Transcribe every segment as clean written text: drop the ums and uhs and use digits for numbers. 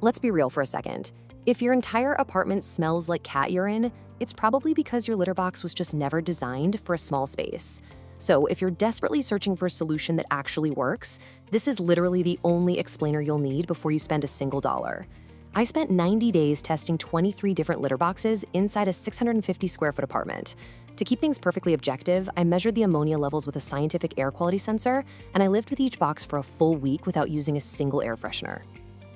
Let's be real for a second. If your entire apartment smells like cat urine, it's probably because your litter box was just never designed for a small space. So if you're desperately searching for a solution that actually works, this is literally the only explainer you'll need before you spend a single dollar. I spent 90 days testing 23 different litter boxes inside a 650 square foot apartment. To keep things perfectly objective, I measured the ammonia levels with a scientific air quality sensor, and I lived with each box for a full week without using a single air freshener.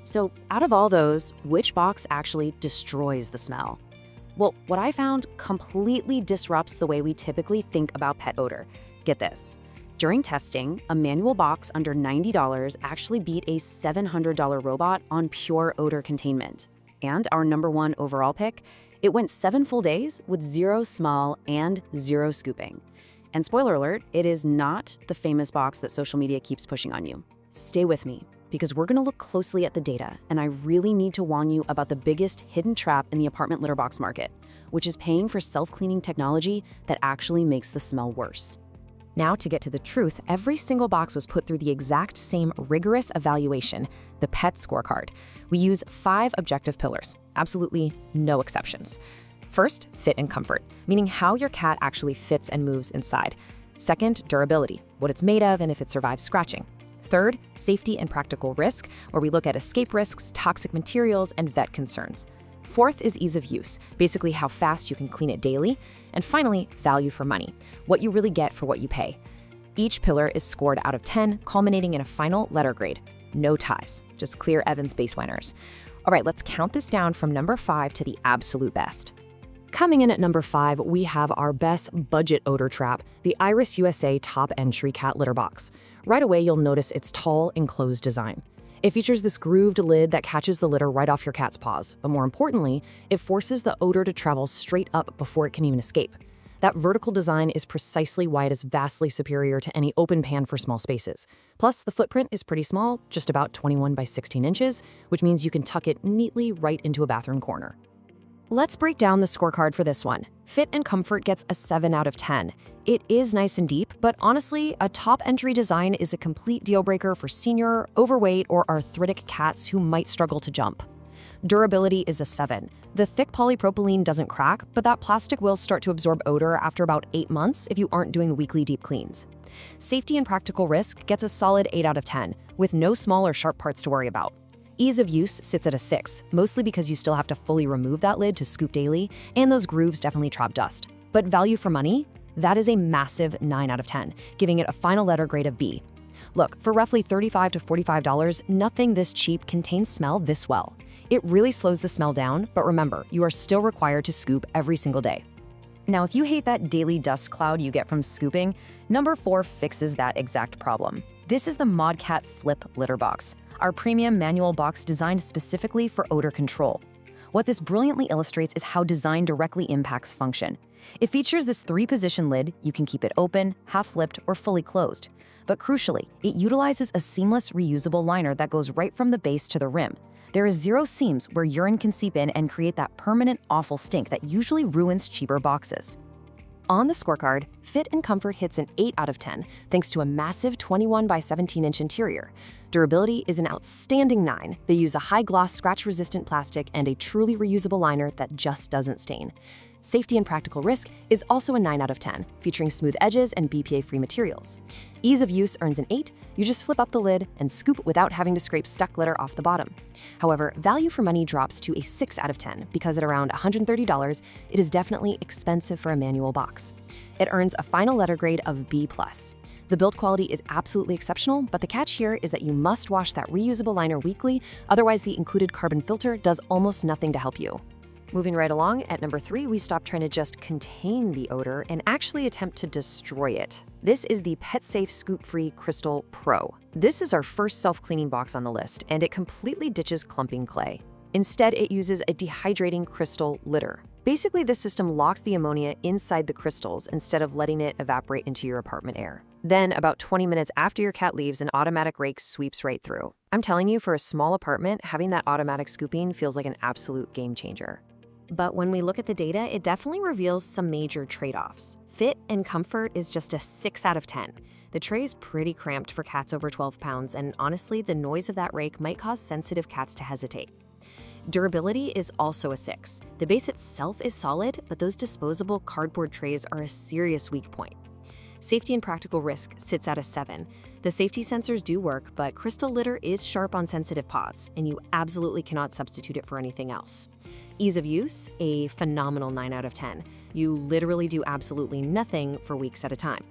So out of all those, which box actually destroys the smell? Well, what I found completely disrupts the way we typically think about pet odor. Get this. During testing, a manual box under $90 actually beat a $700 robot on pure odor containment. And our #1 overall pick, it went 7 full days with 0 smell and 0 scooping. And spoiler alert, it is not the famous box that social media keeps pushing on you. Stay with me, because we're gonna look closely at the data, and I really need to warn you about the biggest hidden trap in the apartment litter box market, which is paying for self-cleaning technology that actually makes the smell worse. Now, to get to the truth, every single box was put through the exact same rigorous evaluation, the Pet Scorecard. We use 5 objective pillars, absolutely no exceptions. First, fit and comfort, meaning how your cat actually fits and moves inside. Second, durability, what it's made of and if it survives scratching. Third, safety and practical risk, where we look at escape risks, toxic materials, and vet concerns. Fourth is ease of use, basically how fast you can clean it daily. And finally, value for money, what you really get for what you pay. Each pillar is scored out of 10, culminating in a final letter grade. No ties, just clear Evans base winners. All right, let's count this down from number 5 to the absolute best. Coming in at number 5, we have our best budget odor trap, the Iris USA Top Entry Cat Litter Box. Right away, you'll notice its tall, enclosed design. It features this grooved lid that catches the litter right off your cat's paws, but more importantly, it forces the odor to travel straight up before it can even escape. That vertical design is precisely why it is vastly superior to any open pan for small spaces. Plus, the footprint is pretty small, just about 21 by 16 inches, which means you can tuck it neatly right into a bathroom corner. Let's break down the scorecard for this one. Fit and comfort gets a 7 out of 10. It is nice and deep, but honestly, a top entry design is a complete deal breaker for senior, overweight, or arthritic cats who might struggle to jump. Durability is a 7. The thick polypropylene doesn't crack, but that plastic will start to absorb odor after about 8 months if you aren't doing weekly deep cleans. Safety and practical risk gets a solid 8 out of 10, with no small or sharp parts to worry about. Ease of use sits at a 6, mostly because you still have to fully remove that lid to scoop daily, and those grooves definitely trap dust. But value for money? That is a massive 9 out of 10, giving it a final letter grade of B. Look, for roughly $35 to $45, nothing this cheap contains smell this well. It really slows the smell down, but remember, you are still required to scoop every single day. Now, if you hate that daily dust cloud you get from scooping, number 4 fixes that exact problem. This is the Modkat Flip Litter Box, our premium manual box designed specifically for odor control. What this brilliantly illustrates is how design directly impacts function. It features this 3-position lid. You can keep it open, half-flipped, or fully closed. But crucially, it utilizes a seamless reusable liner that goes right from the base to the rim. There is 0 seams where urine can seep in and create that permanent, awful stink that usually ruins cheaper boxes. On the scorecard, fit and comfort hits an 8 out of 10, thanks to a massive 21 by 17 inch interior. Durability is an outstanding 9. They use a high-gloss, scratch-resistant plastic and a truly reusable liner that just doesn't stain. Safety and practical risk is also a 9 out of 10, featuring smooth edges and BPA-free materials. Ease of use earns an 8. You just flip up the lid and scoop without having to scrape stuck litter off the bottom. However, value for money drops to a 6 out of 10 because at around $130, it is definitely expensive for a manual box. It earns a final letter grade of B+. The build quality is absolutely exceptional, but the catch here is that you must wash that reusable liner weekly, otherwise the included carbon filter does almost nothing to help you. Moving right along, at number 3, we stop trying to just contain the odor and actually attempt to destroy it. This is the PetSafe ScoopFree Crystal Pro. This is our first self-cleaning box on the list, and it completely ditches clumping clay. Instead, it uses a dehydrating crystal litter. Basically, this system locks the ammonia inside the crystals instead of letting it evaporate into your apartment air. Then, about 20 minutes after your cat leaves, an automatic rake sweeps right through. I'm telling you, for a small apartment, having that automatic scooping feels like an absolute game changer. But when we look at the data, it definitely reveals some major trade-offs. Fit and comfort is just a 6 out of 10. The tray is pretty cramped for cats over 12 pounds, and honestly, the noise of that rake might cause sensitive cats to hesitate. Durability is also a 6. The base itself is solid, but those disposable cardboard trays are a serious weak point. Safety and practical risk sits at a 7. The safety sensors do work, but crystal litter is sharp on sensitive paws, and you absolutely cannot substitute it for anything else. Ease of use, a phenomenal 9 out of 10. You literally do absolutely nothing for weeks at a time.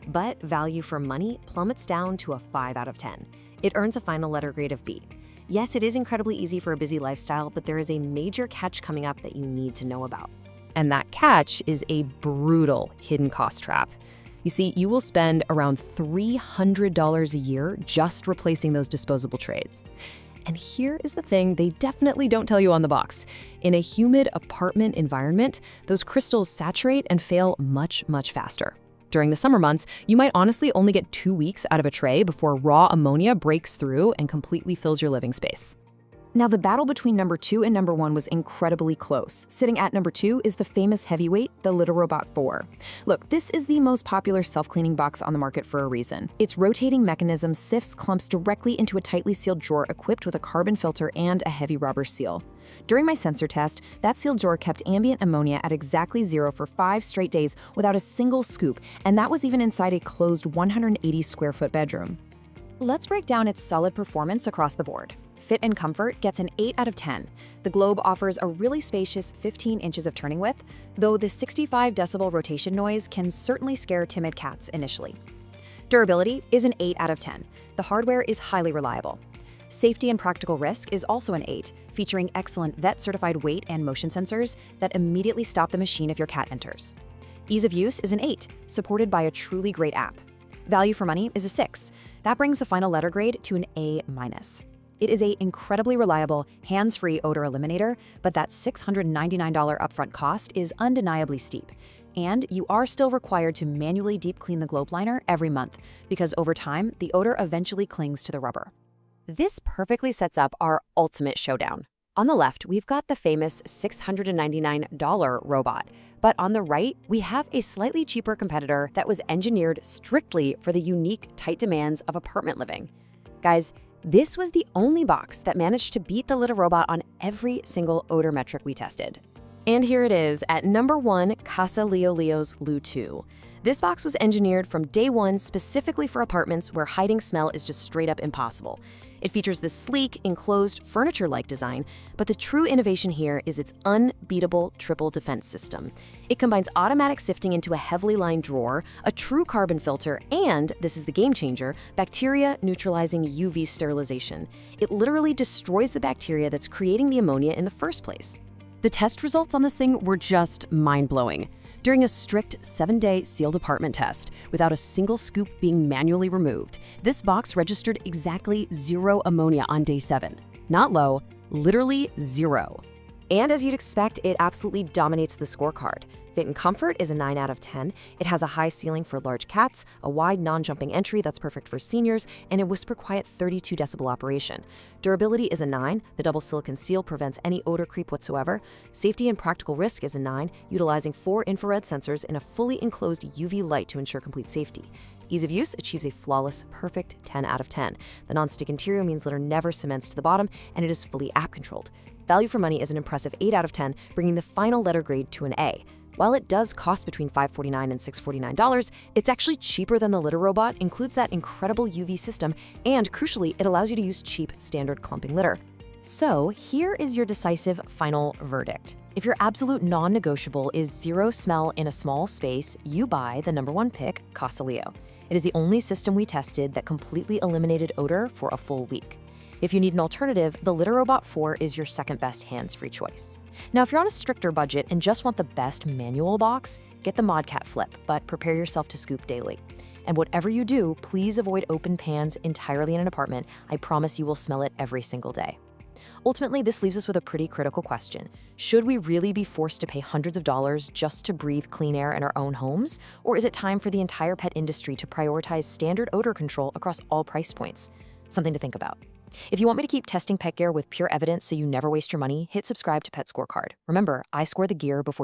But value for money plummets down to a 5 out of 10. It earns a final letter grade of B. Yes, it is incredibly easy for a busy lifestyle, but there is a major catch coming up that you need to know about. And that catch is a brutal hidden cost trap. You see, you will spend around $300 a year just replacing those disposable trays. And here is the thing they definitely don't tell you on the box. In a humid apartment environment, those crystals saturate and fail much, much faster. During the summer months, you might honestly only get 2 weeks out of a tray before raw ammonia breaks through and completely fills your living space. Now, the battle between number 2 and number 1 was incredibly close. Sitting at number 2 is the famous heavyweight, the Little Robot 4. Look, this is the most popular self-cleaning box on the market for a reason. Its rotating mechanism sifts clumps directly into a tightly sealed drawer equipped with a carbon filter and a heavy rubber seal. During my sensor test, that sealed drawer kept ambient ammonia at exactly 0 for 5 straight days without a single scoop, and that was even inside a closed 180 square foot bedroom. Let's break down its solid performance across the board. Fit and comfort gets an 8 out of 10. The Globe offers a really spacious 15 inches of turning width, though the 65 decibel rotation noise can certainly scare timid cats initially. Durability is an 8 out of 10. The hardware is highly reliable. Safety and practical risk is also an 8, featuring excellent vet-certified weight and motion sensors that immediately stop the machine if your cat enters. Ease of use is an 8, supported by a truly great app. Value for money is a 6. That brings the final letter grade to an A-. It is an incredibly reliable, hands-free odor eliminator, but that $699 upfront cost is undeniably steep. And you are still required to manually deep clean the globe liner every month, because over time, the odor eventually clings to the rubber. This perfectly sets up our ultimate showdown. On the left, we've got the famous $699 robot, but on the right, we have a slightly cheaper competitor that was engineered strictly for the unique, tight demands of apartment living. Guys, this was the only box that managed to beat the Little Robot on every single odor metric we tested. And here it is at number 1, Casa Leo's Lou 2. This box was engineered from day one specifically for apartments where hiding smell is just straight up impossible. It features this sleek, enclosed, furniture-like design, but the true innovation here is its unbeatable triple defense system. It combines automatic sifting into a heavily lined drawer, a true carbon filter, and, this is the game changer, bacteria-neutralizing UV sterilization. It literally destroys the bacteria that's creating the ammonia in the first place. The test results on this thing were just mind-blowing. During a strict 7-day sealed apartment test, without a single scoop being manually removed, this box registered exactly 0 ammonia on day 7. Not low, literally 0. And as you'd expect, it absolutely dominates the scorecard. Fit and comfort is a 9 out of 10. It has a high ceiling for large cats, a wide non-jumping entry that's perfect for seniors, and a whisper-quiet 32 decibel operation. Durability is a 9. The double silicone seal prevents any odor creep whatsoever. Safety and practical risk is a 9, utilizing 4 infrared sensors in a fully enclosed UV light to ensure complete safety. Ease of use achieves a flawless, perfect 10 out of 10. The non-stick interior means litter never cements to the bottom, and it is fully app-controlled. Value for money is an impressive 8 out of 10, bringing the final letter grade to an A. While it does cost between $549 and $649, it's actually cheaper than the Litter Robot, includes that incredible UV system, and crucially, it allows you to use cheap, standard clumping litter. So here is your decisive final verdict. If your absolute non-negotiable is 0 smell in a small space, you buy the number 1 pick, Casa Leo. It is the only system we tested that completely eliminated odor for a full week. If you need an alternative, the Litter Robot 4 is your second best hands-free choice. Now, if you're on a stricter budget and just want the best manual box, get the Modkat Flip, but prepare yourself to scoop daily. And whatever you do, please avoid open pans entirely in an apartment. I promise you will smell it every single day. Ultimately, this leaves us with a pretty critical question. Should we really be forced to pay hundreds of dollars just to breathe clean air in our own homes? Or is it time for the entire pet industry to prioritize standard odor control across all price points? Something to think about. If you want me to keep testing pet gear with pure evidence so you never waste your money, hit subscribe to Pet Scorecard. Remember, I score the gear before you